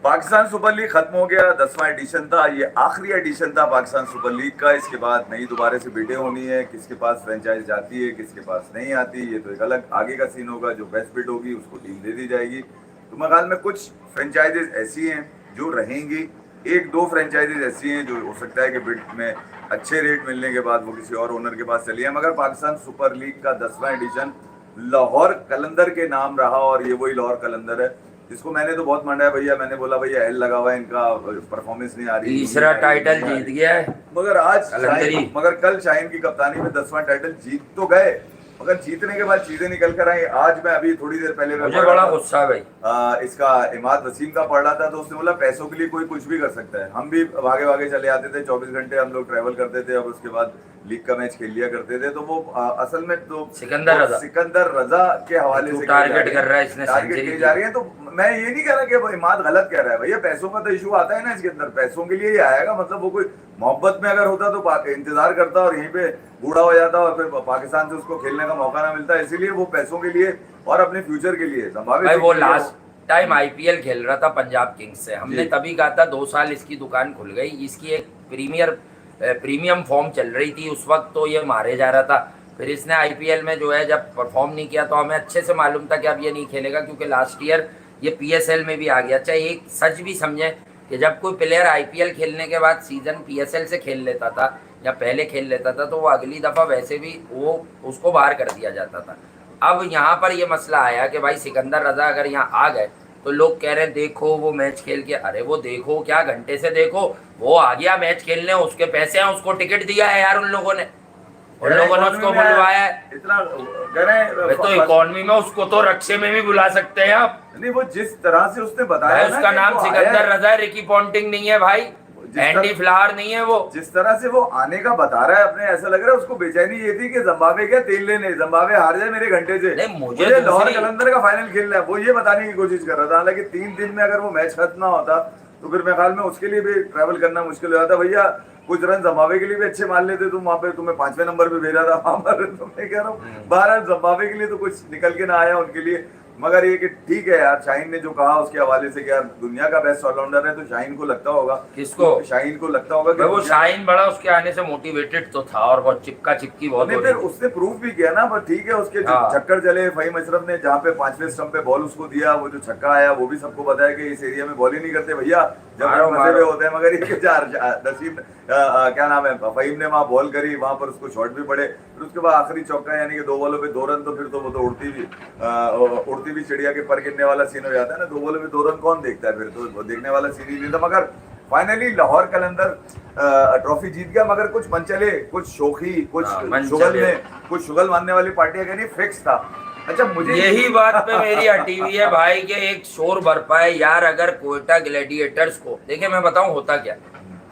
Pakistan super league खत्म हो गया। 10वां एडिशन था, ये आखिरी एडिशन था पाकिस्तान सुपर लीग का। इसके बाद नई दोबारा से बिडें होनी है, किसके पास फ्रेंचाइज जाती है किसके पास नहीं आती, ये तो एक अलग आगे का सीन होगा। जो बेस्ट बिड होगी उसको टीम दे दी जाएगी। तो मेरे ख्याल में कुछ फ्रेंचाइजेज ऐसी हैं जो रहेंगी, एक दो फ्रेंचाइजेज ऐसी हैं जो हो सकता है कि बिड में अच्छे रेट मिलने के बाद वो किसी और ओनर के पास चली है। मगर पाकिस्तान सुपर लीग का 10वां एडिशन लाहौर कलंदर के नाम रहा, और ये वही लाहौर कलंदर है जिसको मैंने तो बहुत माना है भैया। मैंने बोला भैया एल लगा हुआ है, इनका परफॉर्मेंस नहीं आ रही, तीसरा टाइटल जीत गया है। मगर कल शाहीन की कप्तानी में 10वां टाइटल जीत तो गए, मगर जीतने के बाद चीजें निकल कर आई। आज मैं अभी थोड़ी देर पहले मुझे बड़ा गुस्सा है भाई। इसका इमाद वसीम का पढ़ रहा था, तो उसने बोला पैसों के लिए कोई कुछ भी कर सकता है। हम भी भागे भागे चले आते थे, 24 घंटे हम लोग ट्रैवल करते थे, और उसके बाद लीग का मैच खेल लिया करते थे। तो वो असल में तो सिकंदर रजा के हवाले से टारगेट कर रहा है, इसने टारगेट की जा रही है। तो मैं ये नहीं कह रहा कि इमाद गलत कह रहा है भैया, पैसों का तो इशू आता है ना इसके अंदर, पैसों के लिए ही आएगा। मतलब वो कोई मोहब्बत में अगर होता तो इंतजार करता और यहीं पे बूढ़ा हो जाता और फिर पाकिस्तान से उसको खेलने का मौका ना मिलता। इसीलिए वो पैसों के लिए और अपने फ्यूचर के लिए भाई वो लास्ट टाइम आईपीएल खेल रहा था पंजाब किंग्स से, हमने तभी कहा था 2 साल इसकी दुकान खुल गई। इसकी एक प्रीमियम फॉर्म चल रही थी उस वक्त, तो ये मारे जा रहा था। फिर इसने आईपीएल में जो है जब परफॉर्म नहीं किया, तो हमें अच्छे से मालूम था कि अब ये नहीं खेलेगा, क्योंकि लास्ट ईयर ये पीएसएल में भी आ गया। चाहे एक सच भी समझे कि जब कोई प्लेयर आईपीएल खेलने के बाद सीजन पीएसएल से खेल लेता था या पहले खेल लेता था, तो वो अगली दफा वैसे भी वो उसको बाहर कर दिया जाता था। अब यहाँ पर ये मसला आया कि भाई सिकंदर रजा अगर यहाँ आ गए, तो लोग कह रहे हैं देखो वो मैच खेल के, अरे वो देखो क्या, घंटे से देखो, वो आ गया मैच खेलने, उसके पैसे हैं, उसको टिकट दिया है यार उन लोगों ने उसको बुलवाया है। इतना तो इकोनॉमी में उसको तो रक्षे में भी बुला सकते हैं आप। नहीं, वो जिस तरह से उसने बताया उसका नाम सिकंदर रजा है, रिकी पॉन्टिंग नहीं है भाई, एंडी फ्लावर नहीं है वो। जिस तरह से वो आने का बता रहा है अपने, ऐसा लग रहा है उसको बेचैनी ये थी कि जिम्बाब्वे क्या तेल लेने, जिम्बाब्वे हार जाए मेरे घंटे से, नहीं मुझे लाहौर कलंदर का फाइनल खेलना है, वो ये बताने की कोशिश कर रहा था। हालांकि 3 दिन में अगर वो मैच खत्म ना होता तो फिर मेरे ख्याल में उसके लिए भी ट्रैवल करना मुश्किल हो जाता। भैया कुछ रन जिम्बाब्वे के लिए भी अच्छे मान लेते, तुम वहां पे तुम्हें 5वें नंबर पे भेजा था वहां पर, तो मैं कह रहा हूँ बहरहाल जिम्बाब्वे के लिए तो कुछ निकल के ना आया उनके लिए। मगर ये कि ठीक है यार, शाहीन ने जो कहा उसके हवाले से कि यार दुनिया का बेस्ट ऑलराउंडर है, तो शाहीन को लगता होगा, किसको? शाहीन को लगता होगा कि वो शाहीन बड़ा उसके आने से मोटिवेटेड तो था, और बहुत चिपका चिपकी बहुत नहीं, फिर उसने प्रूव भी किया ना। पर ठीक है, उसके चक्कर चले, फहीम अशरफ ने जहाँ पे 5वें स्टंप पे बॉल उसको दिया, वो जो छक्का आया वो भी सबको बताया कि इस एरिया में बॉल ही नहीं करते भैया, जब मजे में होते हैं। मगर ये नसीब क्या नाम है, फहीम ने वहाँ बॉल करी, वहां पर उसको शॉट भी पड़े, फिर उसके बाद आखिरी चौका यानी कि 2 बॉलों पे 2 रन, तो फिर तो वो तो उड़ती भी चिड़िया के पर गिरने वाला सीन हो जाता है ना। 2 बॉलों पे 2 रन कौन देखता है, फिर तो देखने वाला सीन ही नहीं था। मगर फाइनली लाहौर कलंदर ट्रॉफी जीत गया। मगर कुछ मनचले, कुछ शोखी, कुछ शुगल मानने वाली पार्टियां कह रही फिक्स था। अच्छा, मुझे यही बात पे मेरी हटी हुई है भाई कि एक शोर बरपा है यार। अगर कोयटा ग्लैडिएटर्स को देखिए, मैं बताऊं होता क्या,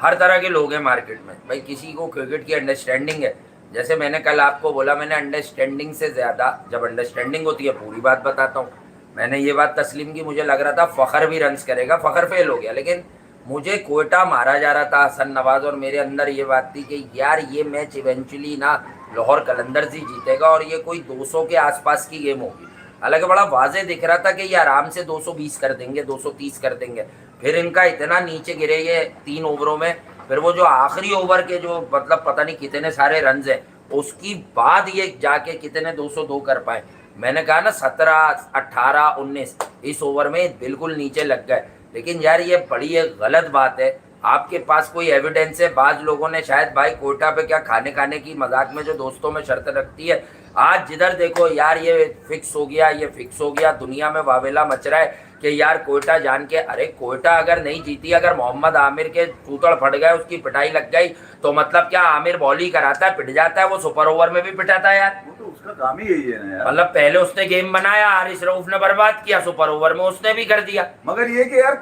हर तरह के लोग हैं मार्केट में भाई। किसी को क्रिकेट की अंडरस्टैंडिंग है, जैसे मैंने कल आपको बोला, मैंने अंडरस्टैंडिंग से ज्यादा, जब अंडरस्टैंडिंग होती है पूरी बात बताता हूँ। मैंने ये बात तस्लीम की, मुझे लग रहा था फखर भी रन्स करेगा, फखर फेल हो गया, लेकिन मुझे कोयटा मारा जा रहा था हसन नवाज, और मेरे अंदर ये बात थी कि यार ये मैच इवेंचुअली ना लाहौर कलंदर्स ही जीतेगा, और ये कोई 200 के आसपास की गेम होगी। हालांकि बड़ा वाजे दिख रहा था कि ये आराम से 220 कर देंगे, 230 कर देंगे। फिर इनका इतना नीचे गिरे ये 3 ओवरों में, फिर वो जो आखिरी ओवर के जो मतलब पता नहीं कितने सारे रन है, उसकी बाद ये जाके कितने 202 कर पाए। मैंने कहा ना 17, 18, 19 इस ओवर में बिल्कुल नीचे लग गए। लेकिन यार ये बड़ी एक गलत बात है, आपके पास कोई एविडेंस है? बाज लोगों ने शायद भाई कोयटा पे क्या खाने की मजाक में जो दोस्तों में शर्त रखती है, आज जिधर देखो यार ये फिक्स हो गया, ये फिक्स हो गया, दुनिया में वावेला मच रहा है कि यार कोयटा जान के, अरे कोयटा अगर नहीं जीती, अगर मोहम्मद आमिर के चूतड़ फट गए, उसकी पिटाई लग गई, तो मतलब क्या आमिर बॉल ही कराता है, पिट जाता है? वो सुपर ओवर में भी पिटाता है यार, वो तो उसका काम ही यही है ना यार। मतलब पहले उसने गेम बनाया, हारिस रऊफ ने बर्बाद किया, सुपर ओवर में उसने भी कर दिया। मगर ये कि यार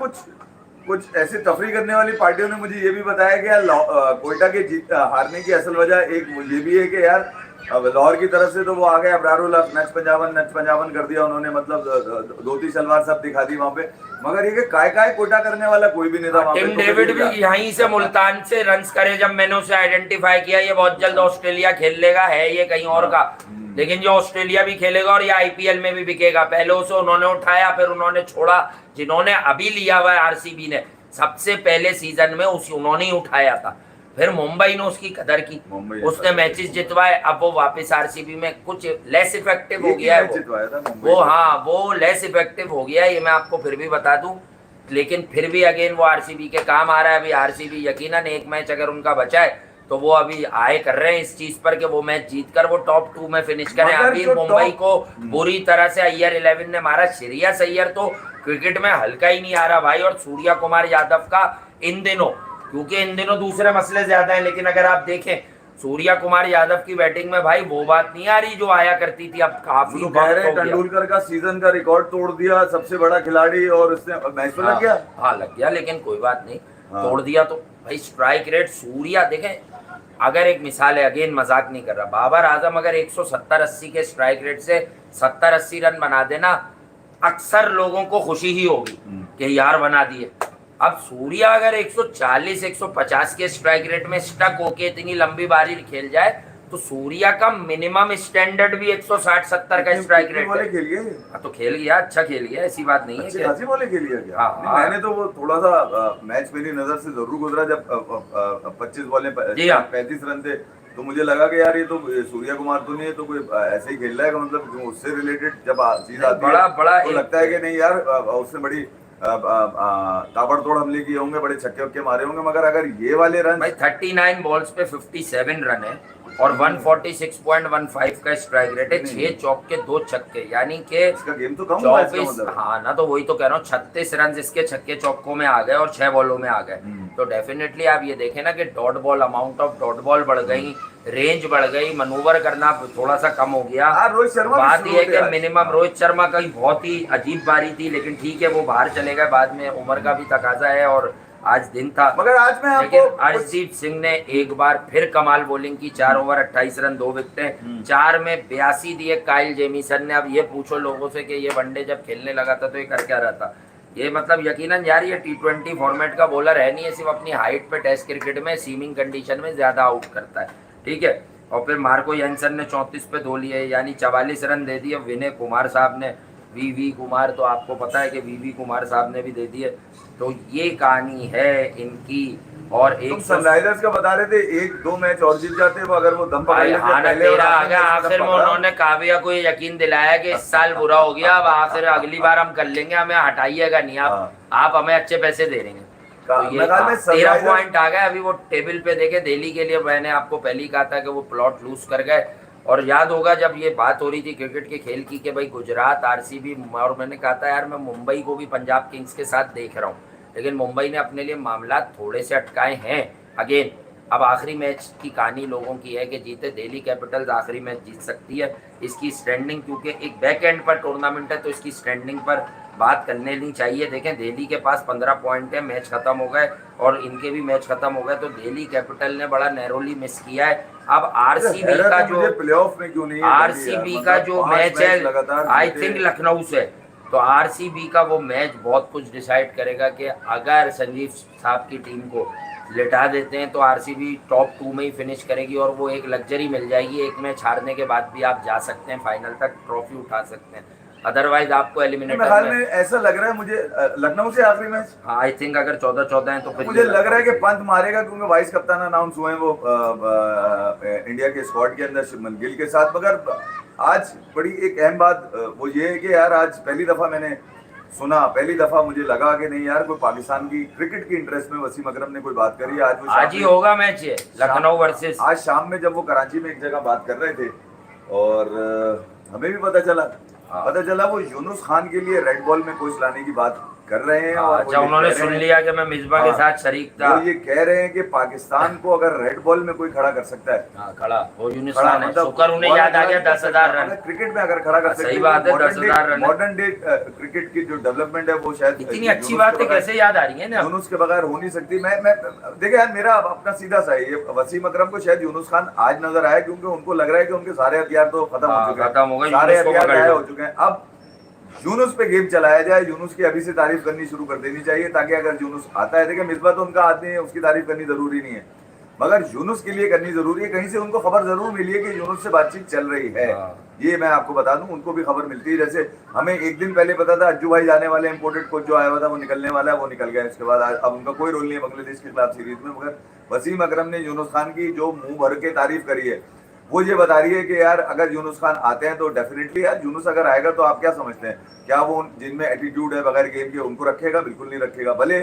कुछ ऐसे तफरी करने वाली पार्टियों ने मुझे ये भी बताया कि यार कोयटा के हारने की असल वजह एक ये भी है कि यार लाहौर की तरफ से तो वो आ गए अबरारुल हक, नच पंजाबन कर दिया उन्होंने, मतलब धोती सलवार सब दिखा दी वहां पे। मगर ये कि काय कोटा करने वाला कोई भी नहीं था वहां पे। टिम डेविड भी यहीं से मुल्तान से रन्स करे, जब मैंने उसे आइडेंटिफाई किया, ये बहुत जल्द ऑस्ट्रेलिया खेल लेगा, है ये कहीं और का, लेकिन ये ऑस्ट्रेलिया भी खेलेगा और ये आईपीएल में भी बिकेगा। पहले उसे उन्होंने उठाया, फिर उन्होंने छोड़ा। जिन्होंने अभी लिया हुआ है आरसीबी ने, सबसे पहले सीजन में उन्होंने ही उठाया था, फिर मुंबई ने उसकी कदर की, उसने मैचेस जितवाए। अब वो वापस आरसीबी में कुछ लेस इफेक्टिव हो गया है वो हाँ, वो लेस इफेक्टिव हो गया है, ये मैं आपको फिर भी बता दूं। लेकिन फिर भी अगेन वो आरसीबी के काम आ रहा है। अभी आरसीबी यकीनन एक मैच अगर उनका बचा है तो वो अभी आए कर रहे हैं इस चीज पर कि वो मैच जीतकर वो टॉप 2 में फिनिश करें। अभी मुंबई को बुरी तरह से अय्यर 11 ने मारा। श्रेयस अय्यर तो क्रिकेट में हल्का ही नहीं आ रहा भाई, और सूर्या कुमार यादव का इन दिनों, क्योंकि इन दिनों दूसरे मसले ज्यादा हैं, लेकिन अगर आप देखें सूर्या कुमार यादव की बैटिंग में भाई वो बात नहीं आ रही जो आया करती थी। अब काफी तो कह रहे हैं तेंदुलकर का सीजन का रिकॉर्ड तोड़ दिया, सबसे बड़ा खिलाड़ी, और उसने मैच में लग गया। हाँ लग गया, लेकिन कोई बात नहीं, तोड़ दिया तो भाई। स्ट्राइक रेट सूर्या देखें, अगर एक मिसाल है, अगेन मजाक नहीं कर रहा, बाबर आजम अगर 170-80 के स्ट्राइक रेट से 70-80 रन बना देना, अक्सर लोगों को खुशी ही होगी कि यार बना दिए। अब सूर्या अगर 140-150 के स्ट्राइक रेट में स्टक होके इतनी लंबी बारी खेल जाए तो सूर्या का मिनिमम स्टैंडर्ड भी 160-70 का स्ट्राइक रेट है। तो खेल गया, अच्छा खेल गया, ऐसी बात नहीं है। अच्छी बॉलें खेल गया। हाँ, मैंने तो वो थोड़ा सा मैच मेरी नजर से जरूर गुजरा जब 25 बॉलें 35 रन थे, तो मुझे लगा कि यार ये तो सूर्या कुमार तो नहीं है, तो कोई ऐसे ही खेल रहा है, मतलब उससे रिलेटेड जब चीज आती है तो लगता है कि नहीं यार उसने बड़ी ताबड़तोड़ हमले किए होंगे, बड़े छक्के वक्के मारे होंगे, मगर अगर ये वाले रन भाई 39 बॉल्स पे 57 रन है और 146.15 का स्ट्राइक रेट है, 6 चौके 2 छक्के, यानी कि इसका गेम तो कम हुआ है इसका 24। मतलब। हाँ ना, तो वही तो कह रहा हूँ, 36 रन इसके छक्के चौकों में आ गए और 6 बॉलों में आ गए। तो डेफिनेटली आप ये देखें ना कि dot ball, amount of dot ball बढ़ गई, रेंज बढ़ गई, मनूवर करना थोड़ा सा कम हो गया। रोहित शर्मा बात यह है कि मिनिमम रोहित शर्मा का बहुत ही अजीब बारी थी, लेकिन ठीक है वो बाहर चले गए, बाद में उम्र का भी तकाजा है और आज दिन था। मगर आज मैं लेकिन अर्शदीप सिंह ने एक बार फिर कमाल बॉलिंग की, 4 ओवर 28 रन 2 विकेटें, 4 में 82 दिए काइल जेमिसन ने। अब ये पूछो लोगों से कि ये वनडे जब खेलने लगा था तो ये कर क्या रहा था। ये मतलब यकीनन यार ये T20 फॉर्मेट का बॉलर है नहीं, है सिर्फ अपनी हाइट पे टेस्ट क्रिकेट में सीमिंग कंडीशन में ज्यादा आउट करता है, ठीक है। और फिर मार्को यंसन ने 34 पे 2 लिए, यानी 44 रन दे दिए। विनय कुमार साहब ने, वी कुमार, तो आपको पता है कि वी कुमार साहब ने भी दे दिए। तो ये कहानी है इनकी। और एक सनराइजर्स का बता रहे थे 1-2 मैच और जीत जाते वो, अगर वो दम पकड़ लेते पहले और आखिर में उन्होंने काव्या को ये यकीन दिलाया कि इस साल बुरा हो गया, अब आखिर अगली बार हम कर लेंगे, हमें हटाइएगा नहीं आप हमें अच्छे पैसे दे देंगे। तो ये 13 पॉइंट आ गए अभी वो टेबल पे। देखे दिल्ली के लिए मैंने आपको पहले ही कहा था कि वो प्लॉट लूज कर गए, और याद होगा जब ये बात हो रही थी क्रिकेट के खेल की कि भाई गुजरात, आरसीबी, और मैंने कहा था यार मैं मुंबई को भी पंजाब किंग्स के साथ देख रहा हूँ, लेकिन मुंबई ने अपने लिए मामला थोड़े से अटकाए हैं। अगेन अब आखिरी मैच की कहानी लोगों की है कि जीते दिल्ली कैपिटल्स आखिरी मैच जीत सकती है। इसकी स्टैंडिंग, क्योंकि एक बैक एंड पर टूर्नामेंट है तो इसकी स्टैंडिंग पर बात करने नहीं चाहिए। देखें दिल्ली के पास 15 पॉइंट है, मैच खत्म हो गए और इनके भी मैच खत्म हो गए, तो दिल्ली कैपिटल ने बड़ा नैरोली मिस किया है। अब आरसीबी का जो प्लेऑफ में क्यों नहीं है, आरसीबी का जो मैच है आई थिंक लखनऊ से, तो आरसीबी का वो मैच बहुत कुछ डिसाइड करेगा कि अगर संजीव साहब की टीम को लिटा देते हैं तो आरसीबी टॉप 2 में ही फिनिश करेगी और वो एक लग्जरी मिल जाएगी। एक मैच हारने के बाद भी आप जा सकते हैं फाइनल तक, ट्रॉफी उठा सकते हैं, अदरवाइज आपको एलिमिनेटर में ऐसा लग रहा है मुझे लखनऊ से आखिरी मैच। हाँ आई थिंक अगर 14-14 है तो फिर मुझे लग रहा है कि पंत मारेगा, क्योंकि वाइस कप्तान अनाउंस हुए हैं वो इंडिया के स्क्वाड के अंदर शुभमन गिल के साथ। मगर आज बड़ी एक अहम बात वो ये है कि यार आज पहली दफा मैंने सुना, पहली दफा मुझे लगा कि नहीं यार कोई पाकिस्तान की क्रिकेट की इंटरेस्ट में वसीम अकरम ने कोई बात करी। आज ही होगा मैच ये लखनऊ वर्सेस। आज शाम में जब वो कराची में एक जगह बात कर रहे थे और हमें भी पता चला वो यूनुस खान के लिए रेड बॉल में कोच लाने की बात कर रहे हैं। और उन्होंने सुन लिया कि मैं मिसबा के साथ शरीक था। वो ये कह रहे हैं कि पाकिस्तान को अगर रेड बॉल में कोई खड़ा कर सकता है, खड़ा वो यूनुस खान है, शुक्र उन्हें याद आ गया 10,000 रन क्रिकेट में अगर खड़ा कर सकते हैं। सही बात है, 10,000 रन। मॉडर्न डे क्रिकेट की जो डेवलपमेंट है वो शायद इतनी अच्छी बात है, कैसे याद आ रही है ना, यूनुस के बगैर हो नहीं सकती। मैं देखिए यार मेरा अपना सीधा सा है, ये वसीम अकरम को शायद यूनुस खान आज नजर आया क्योंकि उनको लग रहा है कि उनके सारे हथियार तो खत्म हो चुके हैं, सारे हथियार हो चुके हैं। अब यूनुस पे गेम चलाया जाए, यूनुस की अभी से तारीफ करनी शुरू कर देनी चाहिए, ताकि अगर यूनुस आता है, देखिए मिसबा तो उनका आदमी है, उसकी तारीफ करनी जरूरी नहीं है, मगर यूनुस के लिए करनी जरूरी है। कहीं से उनको खबर जरूर मिली है कि यूनुस से बातचीत चल रही है। ये मैं आपको बता दूं, उनको भी खबर मिलती है। जैसे हमें एक दिन पहले पता था अज्जू भाई जाने वाले, इंपोर्टेड कोच जो आया हुआ था वो निकलने वाला है, वो निकल गया। इसके बाद अब उनका कोई रोल नहीं है बांग्लादेश के खिलाफ सीरीज में। मगर वसीम अकरम ने यूनुस खान की जो मुंह भर के तारीफ करी है, वो ये बता रही है कि यार अगर यूनुस खान आते हैं तो डेफिनेटली यार यूनुस अगर आएगा तो आप क्या समझते हैं, क्या वो जिनमें एटीट्यूड है बगैर गेम के उनको रखेगा? बिल्कुल नहीं रखेगा। भले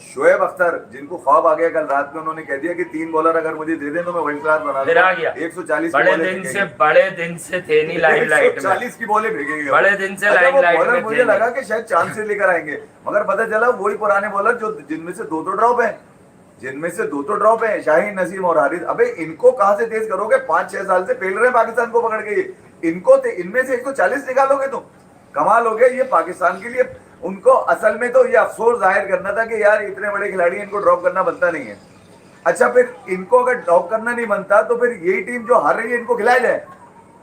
शोएब अख्तर जिनको ख्वाब आ गया कल रात में, उन्होंने कह दिया कि 3 बॉलर अगर मुझे दे दें तो मैं वर्ल्ड क्लास बना दूंगा। 140 बड़े दिन से थे नहीं लाइमलाइट में, 140 की बॉलें फेंकेंगे बड़े दिन से लाइमलाइट में। मुझे लगा कि शायद चांद से लेकर आएंगे, मगर पता चला वही पुराने बॉलर जो जिनमें से 2 ड्रॉप है, शाहीन, नसीम और हारिस। अबे इनको कहां से तेज करोगे? 5-6 साल से पेल रहे हैं पाकिस्तान को पकड़ के। इनमें से 140 निकालोगे तुम? कमाल हो गया ये पाकिस्तान के लिए। उनको असल में तो ये अफसोस जाहिर करना था कि यार इतने बड़े खिलाड़ी, इनको ड्रॉप करना बनता नहीं है। अच्छा, फिर इनको अगर ड्रॉप करना नहीं बनता तो फिर यही टीम जो हार रही है इनको खिलाया जाए।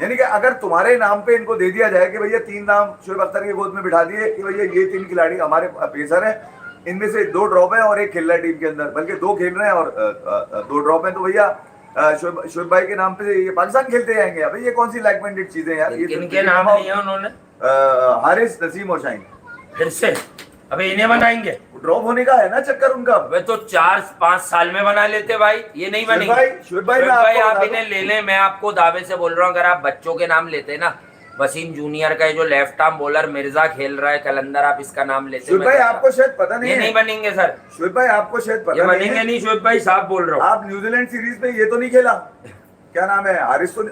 यानी कि अगर तुम्हारे नाम पे इनको दे दिया जाए कि भैया 3 नाम शोएब अख्तर के गोद में बिठा दिए कि भैया ये 3 खिलाड़ी हमारे पेसर हैं, इनमें से 2 ड्रॉप हैं और 1 खेल रहा है टीम के अंदर, बल्कि 2 खेल रहे हैं और 2 ड्रॉप हैं, तो भैया शोएब भाई के नाम पे ये पाकिस्तान खेलते जाएंगे। अभी ये कौन सी लाइक माइंडेड चीजें यार? ये इनके नाम लिए उन्होंने हारिस, नसीम और शाहीन फिर से अबे इन्हें बनाएंगे। ड्रॉप होने का है ना चक्कर उनका। अबे तो 4-5 साल में बना लेते भाई, ये नहीं बनेंगे। शोएब भाई आप इन्हें ले लें, मैं आपको दावे से बोल रहा हूँ, अगर आप बच्चों के नाम लेते ना, वसीम जूनियर का जो लेफ्ट आर्म बॉलर मिर्जा खेल रहा है कलंदर, आप इसका नाम लेते। शोएब भाई आपको शायद पता नहीं, ये नहीं बनेंगे सर। शोएब भाई आपको शायद पता ये बनेंगे नहीं, शोएब भाई साहब बोल रहा हूँ। आप न्यूजीलैंड सीरीज में ये तो नहीं खेला, क्या नाम है, हारिस तो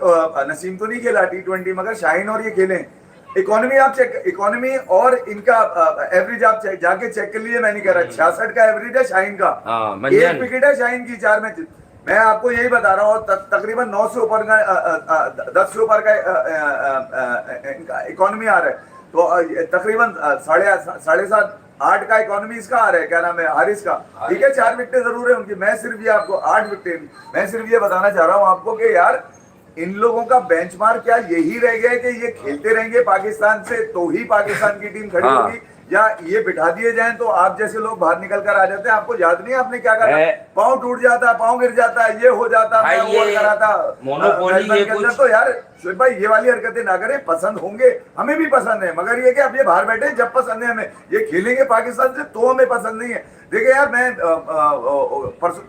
नसीम तो नहीं खेला T20, मगर शाहीन और ये खेले। इकोनॉमी आप चेक, इकोनॉमी और इनका एवरेज आप जाके चेक कर लीजिए। मैं नहीं कह रहा, 66 का एवरेज है शाहीन का, 1 विकेट है शाहीन की 4 मैच। मैं आपको यही बता रहा हूँ, तकरीबन 9 से ऊपर का 10 से ऊपर का इनका इकोनॉमी आ रहा है। तो तकरीबन 7.5-8 का इकोनॉमी इसका आ रहा है, क्या नाम है, हारिस का। ठीक है, 4 विकेटें जरूर है उनकी। मैं सिर्फ ये आपको 8 विकेट, मैं सिर्फ ये बताना चाह रहा हूँ आपको कि यार इन लोगों का बेंचमार्क क्या यही रह गया है कि ये खेलते रहेंगे पाकिस्तान से तो ही पाकिस्तान की टीम खड़ी होगी, या ये बिठा दिए जाएं तो आप जैसे लोग बाहर निकल कर आ जाते हैं। आपको याद नहीं आपने क्या करा? पाँव टूट जाता, पाँव गिर जाता, ये हो जाता, मैं वो कराता तो यार शोएब भाई ये वाली हरकतें ना करें। पसंद होंगे, हमें भी पसंद है, मगर ये कि अब ये बाहर बैठे, जब पसंद है हमें, ये खेलेंगे पाकिस्तान से तो हमें पसंद नहीं है। देखिए यार, मैं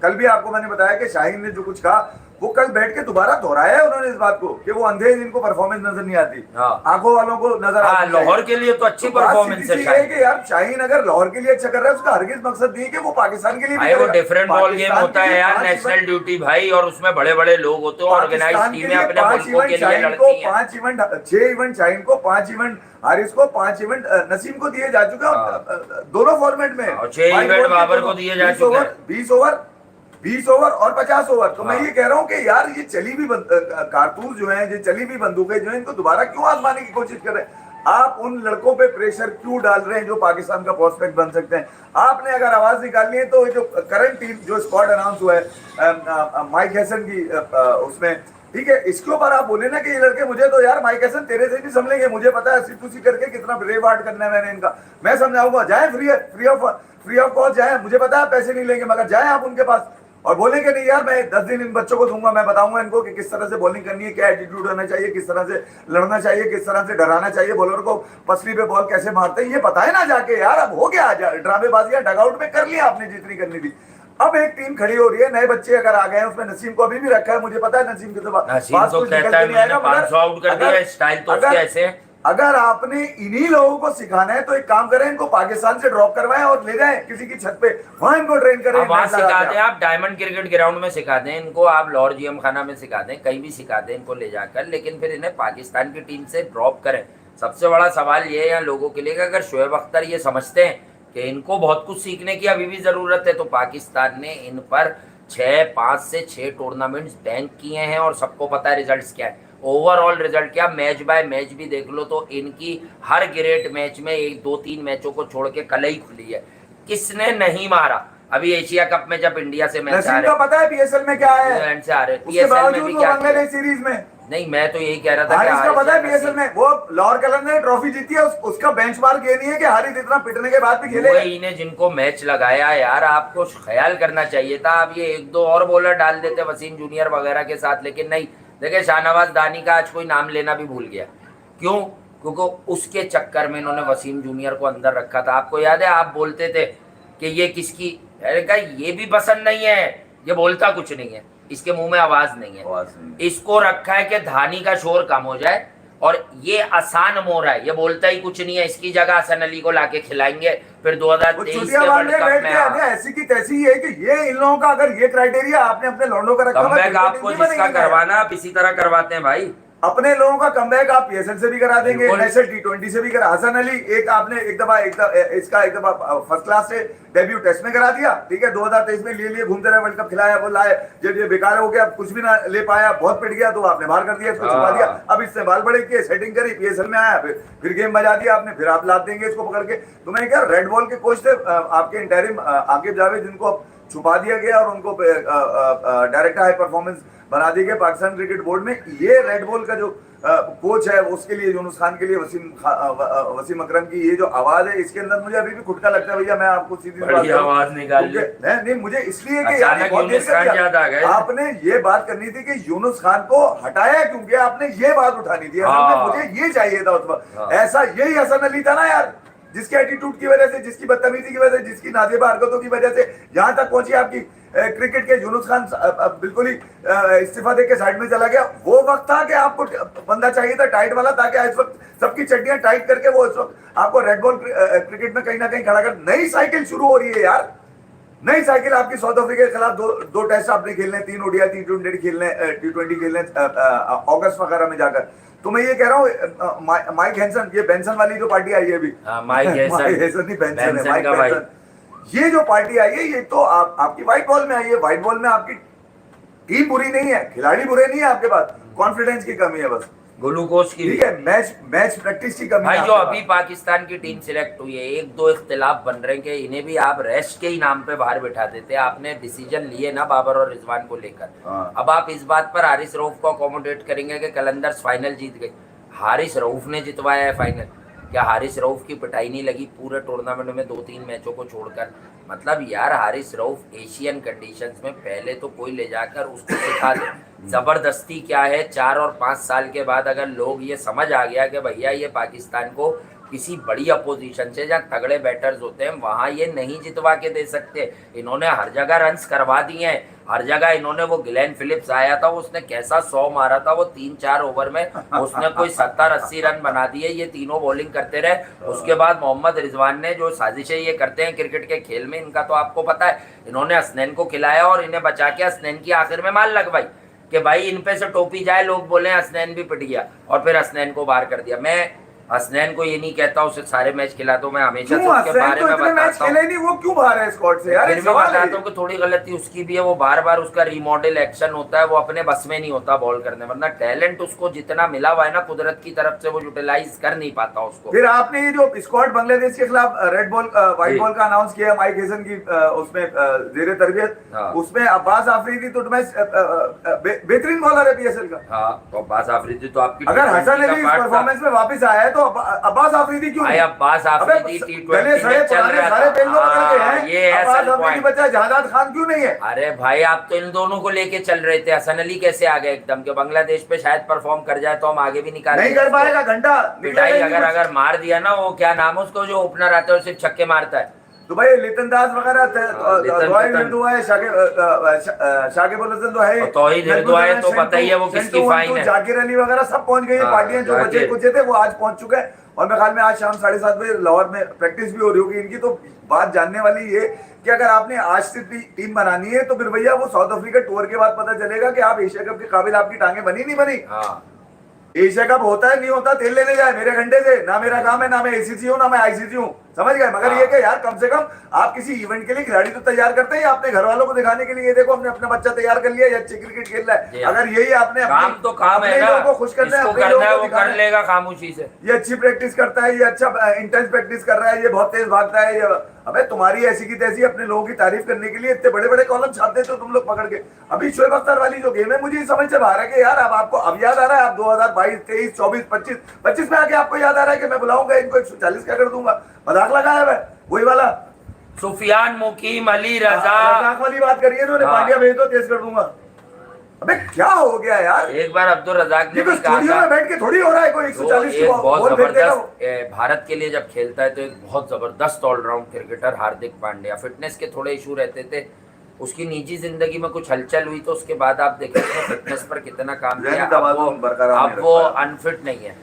कल भी आपको मैंने बताया कि शाहीन ने जो कुछ कहा वो कल बैठ के दोबारा दोहराया है उन्होंने इस बात को कि वो अंधे जिनको परफॉर्मेंस नजर नहीं आती, आंखों वालों को नजर आती है। लाहौर के लिए तो अच्छी परफॉर्मेंस है कि यार शाहीन अगर लाहौर के लिए अच्छा कर रहा है, उसका हरगिज मकसद नहीं है कि वो पाकिस्तान के लिए भी वो डिफरेंट बॉल गेम होता है यार, नेशनल ड्यूटी भाई, और उसमें बड़े बड़े लोग होते हैं, ऑर्गेनाइज टीमें अपने मुल्कों के लिए लड़ती हैं। 5 इवेंट, 6 इवेंट शाहीन को, 5 इवेंट हारिस को, 5 इवेंट नसीम को दिए जा चुके हैं दोनों फॉर्मेट में। 6 इवेंट बाबर को दिए जा चुके हैं, 20 ओवर और 50 ओवर। तो मैं ये कह रहा हूँ कि यार ये चली भी कारतूस जो है, ये चली भी बंदूकें जो है, इनको दोबारा क्यों आजमाने की कोशिश कर रहे हैं? आप उन लड़कों पे प्रेशर क्यों डाल रहे हैं जो पाकिस्तान का प्रोस्पेक्ट बन सकते हैं? आपने अगर आवाज निकालनी है तो जो करंट टीम जो स्क्वाड अनाउंस हुआ है माइक हैसन की उसमें, ठीक है, इसके ऊपर आप बोले ना कि ये लड़के, मुझे तो यार माइक हैसन तेरे से भी संभलेंगे, मुझे पता है सी करके कितना ब्रेव हार्ट करना है मैंने इनका, मैं समझाऊंगा। जाए फ्री ऑफ कॉस्ट जाए, मुझे पता है पैसे नहीं लेंगे, मगर जाए आप उनके पास और बोलेंगे नहीं यार मैं 10 दिन इन बच्चों को दूंगा, मैं बताऊंगा इनको कि किस तरह से बॉलिंग करनी है, क्या एटीट्यूड होना चाहिए, किस तरह से लड़ना चाहिए, किस तरह से डराना चाहिए, बॉलर को पसली पे बॉल कैसे मारते हैं, ये बताए ना जाके यार। अब हो गया, ड्रामेबाजियां डगआउट में कर लिया आपने जितनी करनी थी। अब एक टीम खड़ी हो रही है, नए बच्चे अगर आ गए हैं, उसमें नसीम को अभी भी रखा है, मुझे पता है नसीम के तो कहता है मैंने 500 आउट कर दिया, स्टाइल तो उसके ऐसे है। अगर आपने इन्हीं लोगों को सिखाना है तो एक काम करें, इनको पाकिस्तान से ड्रॉप करवाएं और ले जाएं किसी की छत पे, वहां इनको ट्रेन करें। वहां सिखा दें, आप डायमंड क्रिकेट ग्राउंड में सिखा दें इनको, आप लाहौर जीएम खाना में सिखा दें, कहीं भी सिखा दें इनको ले जाकर, लेकिन फिर इन्हें पाकिस्तान की टीम से ड्रॉप करें। सबसे बड़ा सवाल ये है यहाँ लोगों के लिए कि अगर शोएब अख्तर ये समझते हैं कि इनको बहुत कुछ सीखने की अभी भी जरूरत है, तो पाकिस्तान ने इन पर 5 से 6 टूर्नामेंट्स बैंक किए हैं और सबको पता है रिजल्ट्स क्या है, ओवरऑल रिजल्ट क्या, मैच बाय मैच भी देख लो तो इनकी हर ग्रेट मैच में 1-2-3 मैचों को छोड़ के कलई खुली है, किसने नहीं मारा। अभी एशिया कप में जब इंडिया से मैच आ नसीम रहे का पता है पीएसएल में क्या है, न्यूजीलैंड से आ रहे उसके पीएसएल में बावजूद भी वो क्या किया? बांग्लादेश सीरीज में। नहीं, मैं तो यही कह रहा था हारिस कि का पता है हारिस पीएसएल में वो लाहौर कलर ने ट्रॉफी जीती है, उसका बेंचमार्क ये नहीं है कि हारिस इतना पिटने के बाद भी खेले। वही ने जिनको मैच लगाया यार, आपको ख्याल करना चाहिए था। आप ये एक दो और बॉलर डाल देते वसीम जूनियर वगैरह के साथ, लेकिन नहीं। देखिए शाहनवाज दानी का आज कोई नाम लेना भी भूल गया। क्यों? क्योंकि उसके चक्कर में इन्होंने वसीम जूनियर को अंदर रखा था। आपको याद है आप बोलते थे कि ये किसकी, अरे कहा ये भी पसंद नहीं है, ये बोलता कुछ नहीं है, इसके मुंह में आवाज नहीं है। इसको रखा है कि धानी का शोर कम हो जाए, और ये आसान मोर है, ये बोलता ही कुछ नहीं है। इसकी जगह हसन अली को लाके खिलाएंगे, फिर 2023 के वर्ल्ड कप में ऐसी की तैसी है कि ये इन लोगों का अगर ये क्राइटेरिया आपने अपने लॉन्डो का रखा, कमबैक आपको जिसका करवाना आप इसी तरह करवाते हैं भाई। अपने लोगों का कमबैक आप पीएसएल से भी करा देंगे, नेशनल टी20 से भी करा। हसन अली एक आपने एक दफा इसका एक दफा फर्स्ट क्लास से डेब्यू टेस्ट में करा दिया, ठीक है। 2023 में लिए घूमते रहे, वर्ल्ड कप खिलाया, वो लाए, जब ये बेकार हो गया, कुछ भी ना ले पाया, बहुत पिट गया, तो आपने बाहर कर दिया, इसको छुपा दिया। अब इससे बाल बड़े किए, सेटिंग करी, पीएसएल में आया, फिर गेम बजा दिया आपने, फिर आप लाभ देंगे इसको पकड़ के। तो मैं क्या, रेड बॉल के कोच थे आपके इंटरिम आकिब जावेद, जिनको छुपा दिया गया और उनको डायरेक्टर हाई परफॉर्मेंस बना दिया गया पाकिस्तान क्रिकेट बोर्ड में। ये रेड बॉल का जो कोच है, उसके लिए यूनुस खान के लिए वसीम अकरम की ये जो आवाज है, इसके अंदर मुझे अभी भी खुटका लगता है। भैया मैं आपको सीधी आवाज निकाल नहीं, मुझे इसलिए कि आपने ये बात करनी थी कि यूनुस खान को हटाया क्योंकि आपने ये बात उठानी थी। मुझे ये चाहिए था उस वक्त। ऐसा यही हसन अली था ना यार, जिसके एटीट्यूड की वजह से, जिसकी बदतमीजी की वजह से, जिसकी नाजेबा हरकतों की वजह से यहां तक पहुंची आपकी क्रिकेट के। यूनुस खान बिल्कुल ही इस्तीफा देके साइड में चला गया। वो वक्त था कि आपको बंदा चाहिए था टाइट वाला, ताकि इस वक्त सबकी चड्डियां टाइट करके वो इस वक्त आपको रेड बॉल क्रिकेट में कहीं ना कहीं खड़ा कर। नई साइकिल शुरू हो रही है यार, नई साइकिल आपकी। साउथ अफ्रीका के खिलाफ दो टेस्ट आपने खेलने, 3 ओडीआई, T20 खेलने, T20 खेलने अगस्त वगैरह में जाकर। तो मैं ये कह रहा हूँ माइक हैंसन, ये बेंसन वाली जो पार्टी आई है अभी, माइक हैंसन नहीं बेंसन है, माइक हैंसन, ये जो पार्टी आई है, ये तो आपकी व्हाइट बॉल में आई है। व्हाइट बॉल में आपकी टीम बुरी नहीं है, खिलाड़ी बुरे नहीं है, आपके पास कॉन्फिडेंस की कमी है, बस ग्लूकोज की, ठीक है, मैच प्रैक्टिस की कमी भाई। जो अभी पाकिस्तान की टीम सिलेक्ट हुई है, एक दो इख्तिलाफ बन रहे हैं कि इन्हें भी आप रेस्ट के ही नाम पे बाहर बैठा देते। आपने डिसीजन लिए ना बाबर और रिजवान को लेकर, अब आप इस बात पर हारिस रऊफ को अकोमोडेट करेंगे कि कलंदर्स फाइनल जीत गए। हारिस रऊफ ने जितवाया है फाइनल, क्या हारिस रऊफ की पिटाई नहीं लगी पूरे टूर्नामेंट में 2-3 मैचों को छोड़कर? मतलब यार हारिस रऊफ एशियन कंडीशंस में पहले तो कोई ले जाकर उसको सिखा दे जबरदस्ती क्या है। 4 और 5 साल के बाद अगर लोग ये समझ आ गया कि भैया ये पाकिस्तान को किसी बड़ी अपोजिशन से, जहाँ तगड़े बैटर्स होते हैं, वहाँ ये नहीं जितवा के दे सकते। इन्होंने हर जगह रन्स करवा दिए हैं, हर जगह इन्होंने, वो ग्लेन फिलिप्स आया था, उसने कैसा 100 मारा था, वो 3-4 ओवर में उसने कोई 70-80 रन बना दिए। ये तीनों बॉलिंग करते रहे। उसके बाद मोहम्मद रिजवान ने जो साजिशें ये करते हैं क्रिकेट के खेल में, इनका तो आपको पता है। इन्होंने हसनैन को खिलाया और इन्हें बचा के हसनैन की आखिर में मार लगवाई कि भाई इन पे से टोपी जाए, लोग बोले हसनैन भी पिट गया, और फिर हसनैन को बाहर कर दिया। मैं हसनैन को ये नहीं कहता उसे सारे मैच खिला दो, मैं हमेशा उसके बारे में बताता हूँ। नहीं, वो क्यों बाहर है स्क्वाड से यार? फिर भी बताता हूँ कि थोड़ी गलती उसकी भी है, वो बार बार उसका रीमॉडल एक्शन होता है, वो अपने बस में नहीं होता बॉल करने, वरना टैलेंट उसको जितना मिला हुआ है ना कुदरत की तरफ से, वो यूटिलाइज कर नहीं पाता उसको। फिर आपने ये जो स्क्वाड बांग्लादेश के खिलाफ रेड बॉल व्हाइट बॉल का अनाउंस किया माइक हेसन की उसमें जेर तरबियत, उसमें अब्बास आफरीदी तो बेहतरीन बॉलर है पीएसएल का। हाँ, तो अब्बास आफरीदी तो आपकी, अगर हसन अली इस परफॉर्मेंस में वापस आया है तो अब्बास आफरीदी क्यों? अब्बास आफरीदी T20 में चल रहा था, ये अब्बास आफरीदी बच्चा जहादात खान क्यों नहीं है? अरे भाई आप तो इन दोनों को लेके चल रहे थे। हसन अली कैसे आ गए एकदम के? बांग्लादेश पे शायद परफॉर्म कर जाए तो हम आगे भी निकाल नहीं कर पाएगा, घंटा पिटाई अगर मार दिया ना, वो क्या नाम है उसको जो ओपनर आता है और सिर्फ छक्के मारता है, तो भाई लितन दास वगैरह, शाकिब अल हसन तो है, तौहीद हिंदू है, तो बताइए वो किसकी फाइन है। जाकिर अली वगैरह सब पहुंच गए, पार्टियां जो बचे कुछ थे वो आज पहुंच चुके हैं। और मेरे ख्याल में आज शाम 7:30 बजे लाहौर में प्रैक्टिस भी हो रही होगी इनकी। तो बात जानने वाली ये कि अगर आपने आज से टीम बनानी है तो फिर भैया वो साउथ अफ्रीका टूर के बाद पता चलेगा कि आप एशिया कप के काबिल, आपकी टांगे बनी नहीं बनी। एशिया कप होता है नहीं होता, तेल लेने जाए मेरे घंटे से, ना मेरा काम है, ना मैं एसीसी हूँ, ना मैं आईसीसी हूँ, समझ गए। मगर ये कि यार कम से कम आप किसी इवेंट के लिए खिलाड़ी तो तैयार करते हैं, अपने घर वालों को दिखाने के लिए, देखो हमने अपना बच्चा तैयार कर लिया, ये अच्छी क्रिकेट खेल रहा है। अगर यही आपने काम तो काम है ना, को खुश करना है, वो कर लेगा खामोशी से। ये अच्छी प्रैक्टिस करता है, ये अच्छा इंटेंस प्रैक्टिस कर रहा है, ये बहुत तेज भागता है, ये अबे तुम्हारी ऐसी की तैसी अपने लोगों की तारीफ करने के लिए इतने बड़े बड़े कॉलम छापते थे तुम लोग पकड़ के। अभी शोएब अख्तर वाली जो गेम है मुझे ये समझ से बाहर है कि यार अब आपको अब याद आ रहा है, आप 2022, 23, 24, 25 में आके आपको याद आ रहा है कि मैं बुलाऊंगा इनको 140 का कर दूंगा। मजाक लगाया है वही वाला सुफियान, मुकीम, अली रजा। मजाक वाली बात करिए इन्होंने, पांड्या भेज दो तेज कर दूंगा। अबे क्या हो गया यार, एक बार अब्दुल रजाक ने भी कहा स्टूडियो था, में बैठ के थोड़ी हो रहा है कोई 140 तो की एक बहुत बॉल फेंक देगा वो। जबरदस्त भारत के लिए जब खेलता है तो एक बहुत जबरदस्त all-round cricketer Hardik Pandya. Fitness के थोड़े इशू रहते थे, उसकी निजी जिंदगी में कुछ हलचल हुई तो उसके बाद आप देखें तो फिटनेस पर कितना काम किया, अब वो अनफिट नहीं है।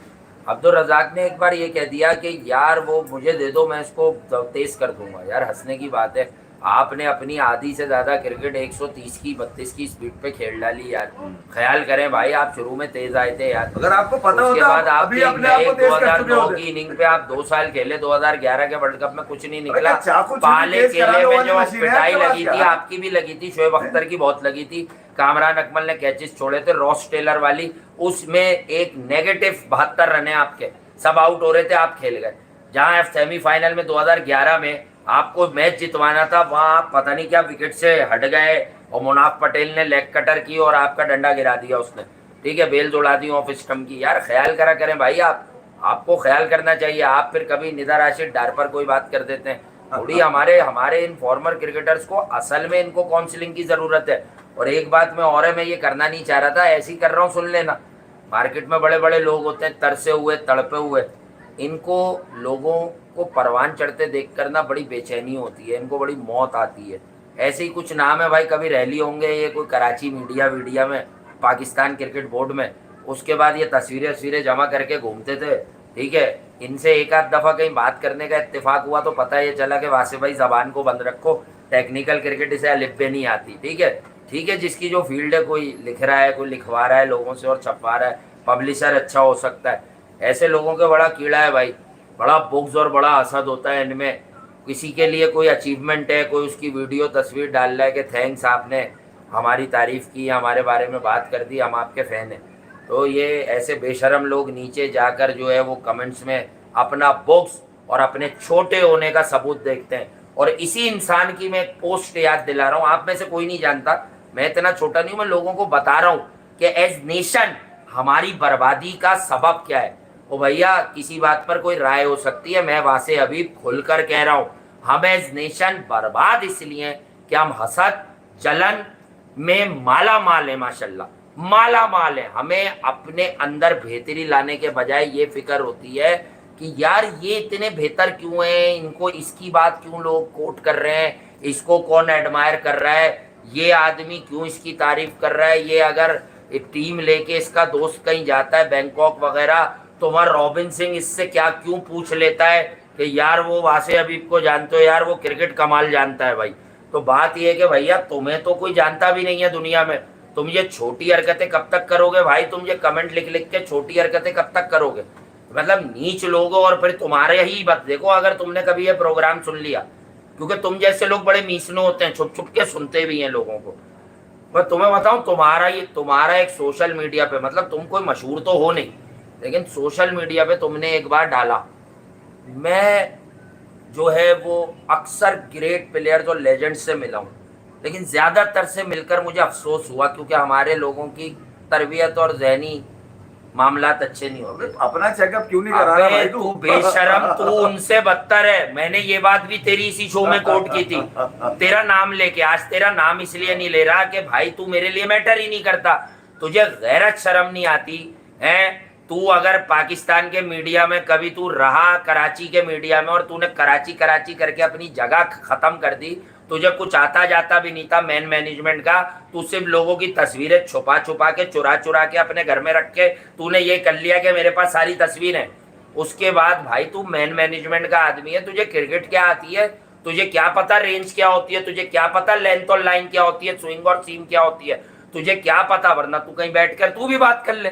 अब्दुल रजाक ने एक बार ये कह दिया कि यार वो मुझे दे दो मैं इसको तेज कर दूंगा। यार हंसने की बात है, आपने अपनी आधी से ज्यादा क्रिकेट 130 की 32 की स्पीड पे खेल डाली यार। ख्याल करें भाई, आप शुरू में तेज आए थे यार, अगर आपको पता उसके होता बाद आप अभी अपने आप को तेज कर चुके 2009 होते। की इनिंग पे आप 2 साल खेले, 2011 के वर्ल्ड कप में कुछ नहीं निकला। अरे चाकू छुरी पाले तेज केले कराने में वाली जो मशीन है पिटाई आपके पास लगी थी, क्या? आपकी भी लगी थी, शोएब अख्तर की बहुत लगी थी, कामरान अकमल ने कैचेस छोड़े थे, रॉस टेलर वाली उसमें एक नेगेटिव 72 रन है आपके, सब आउट हो रहे थे, आप खेल गए। जहां सेमीफाइनल में 2011 में आपको मैच जितवाना था, वहां आप पता नहीं क्या विकेट से हट गए और मुनाफ पटेल ने लेग कटर की और आपका डंडा गिरा दिया उसने, ठीक है, बेल दौड़ा दी ऑफ स्टंप की। यार ख्याल करा करें भाई, आपको ख्याल करना चाहिए। आप फिर कभी निदा राशिद डार पर कोई बात कर देते हैं थोड़ी। हमारे इन फॉर्मर क्रिकेटर्स को असल में इनको काउंसलिंग की जरूरत है। और एक बात में और है, मैं ये करना नहीं चाह रहा था, ऐसे ही कर रहा हूँ, सुन लेना। मार्केट में बड़े बड़े लोग होते हैं तरसे हुए तड़पे हुए, इनको लोगों को परवान चढ़ते देख कर ना बड़ी बेचैनी होती है, इनको बड़ी मौत आती है। ऐसे ही कुछ नाम है भाई, कभी रैली होंगे ये कोई कराची मीडिया में, पाकिस्तान क्रिकेट बोर्ड में, उसके बाद ये तस्वीरें जमा करके घूमते थे, ठीक है। इनसे एक आध दफ़ा कहीं बात करने का इत्तेफाक हुआ तो पता ये चला कि वासिफ भाई ज़बान को बंद रखो, टेक्निकल क्रिकेट इसे अलिफ पे नहीं आती, ठीक है। जिसकी जो फील्ड है, कोई लिख रहा है, कोई लिखवा रहा है लोगों से और छपवा रहा है, पब्लिशर अच्छा हो सकता है। ऐसे लोगों के बड़ा कीड़ा है भाई, बड़ा बुग्ज और बड़ा हसद होता है इनमें। किसी के लिए कोई अचीवमेंट है, कोई उसकी वीडियो तस्वीर डाल रहा है कि थैंक्स, आपने हमारी तारीफ़ की, हमारे बारे में बात कर दी, हम आपके फ़ैन हैं, तो ये ऐसे बेशरम लोग नीचे जाकर जो है वो कमेंट्स में अपना बुग्ज और अपने छोटे होने का सबूत देखते हैं। और इसी इंसान की मैं एक पोस्ट याद दिला रहा हूँ, आप में से कोई नहीं जानता, मैं इतना छोटा नहीं हूँ, मैं लोगों को बता रहा हूँ कि एज नेशन हमारी बर्बादी का सबब क्या है। ओ भैया, किसी बात पर कोई राय हो सकती है, मैं वासे अभी खुलकर कह रहा हूँ, हम एज नेशन बर्बाद इसलिए कि हम हसद जलन में माला माल है, माशाल्लाह माला माल है। हमें अपने अंदर बेहतरी लाने के बजाय ये फिक्र होती है कि यार ये इतने बेहतर क्यों हैं, इनको इसकी बात क्यों लोग कोट कर रहे हैं, इसको कौन एडमायर कर रहा है, ये आदमी क्यों इसकी तारीफ कर रहा है, ये अगर एक टीम लेके इसका दोस्त कहीं जाता है बैंकॉक वगैरह तो वहाँ रॉबिन सिंह इससे क्या क्यों पूछ लेता है कि यार वो वासे हबीब को जानते हो, यार वो क्रिकेट कमाल जानता है भाई। तो बात ये है कि भैया तुम्हें तो कोई जानता भी नहीं है दुनिया में, तुम ये छोटी हरकतें कब तक करोगे भाई, तुम ये कमेंट लिख लिख के छोटी हरकतें कब तक करोगे, मतलब नीच लोग हो। और फिर तुम्हारे ही बात देखो, अगर तुमने कभी ये प्रोग्राम सुन लिया, क्योंकि तुम जैसे लोग बड़े मीसनो होते हैं, छुप छुप के सुनते भी हैं लोगों को। मैं तुम्हें बताऊं, तुम्हारा एक सोशल मीडिया पे, मतलब तुम कोई मशहूर तो हो नहीं, लेकिन सोशल मीडिया पे तुमने एक बार डाला, मैं जो है वो अक्सर ग्रेट प्लेयर्स और लेजेंड से मिला हूँ, लेकिन ज़्यादातर से मिलकर मुझे अफसोस हुआ, क्योंकि हमारे लोगों की तरबियत और जहनी मामलात अच्छे नहीं हो गए। अपना चेकअप क्यों नहीं करा रहा भाई तू बेशरम, तू उनसे बदतर है। मैंने ये बात भी तेरी इसी शो में कोट की थी, तेरा नाम लेके। आज तेरा नाम इसलिए नहीं ले रहा कि भाई तू मेरे लिए मैटर ही नहीं करता, तुझे गैरत शर्म नहीं आती है। तू अगर पाकिस्तान के मीडिया में कभी तू रहा, कराची के मीडिया में, और तूने कराची करके अपनी जगह खत्म कर दी, तुझे कुछ आता जाता भी नहीं था मैन मैनेजमेंट का, तू सिर्फ लोगों की तस्वीरें छुपा के चुरा के अपने घर में रख के तूने ये कर लिया कि मेरे पास सारी तस्वीरें हैं। उसके बाद भाई तू मैन मैनेजमेंट का आदमी है, तुझे क्रिकेट क्या आती है, तुझे क्या पता रेंज क्या होती है, तुझे क्या पता लेंथ और लाइन क्या होती है, स्विंग और सीम क्या होती है, तुझे क्या पता। वरना तू कहीं बैठ कर तू भी बात कर ले